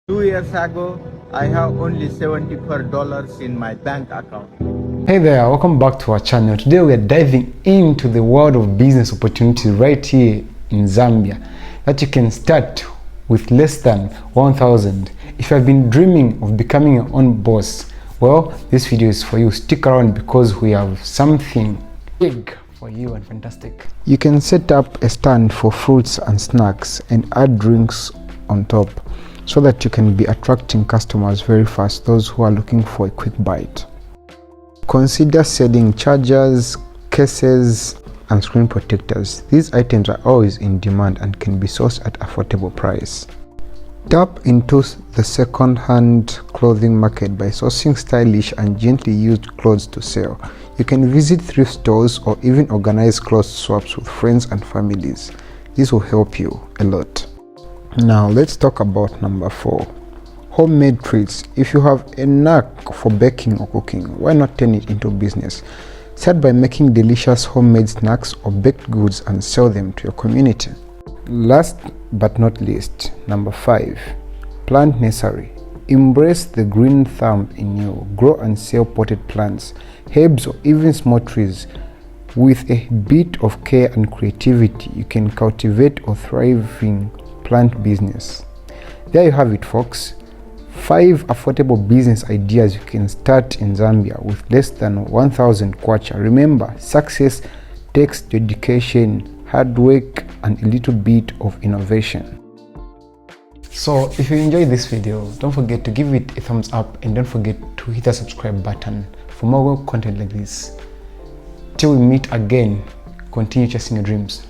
2 years ago, I have only $74 in my bank account. Hey there, welcome back to our channel. Today we are diving into the world of business opportunities right here in Zambia that you can start with less than 1,000. If you have been dreaming of becoming your own boss, well, this video is for you. Stick around because we have something big for you and fantastic. You can set up a stand for fruits and snacks and add drinks on top so that you can be attracting customers very fast, those who are looking for a quick bite. Consider selling chargers, cases, and screen protectors. These items are always in demand and can be sourced at affordable price. Tap into the second-hand clothing market by sourcing stylish and gently used clothes to sell. You can visit thrift stores or even organize clothes swaps with friends and families. This will help you a lot. Now let's talk about number 4. Homemade treats. If you have a knack for baking or cooking, why not turn it into business? Start by making delicious homemade snacks or baked goods and sell them to your community. Last but not least, number 5. Plant nursery. Embrace the green thumb in you. Grow and sell potted plants, herbs, or even small trees. With a bit of care and creativity, you can cultivate a thriving plant business. There you have it, folks. 5 affordable business ideas you can start in Zambia with less than 1,000 kwacha. Remember, success takes dedication, hard work, and a little bit of innovation. So if you enjoyed this video, don't forget to give it a thumbs up and don't forget to hit the subscribe button for more content like this. Till we meet again, continue chasing your dreams.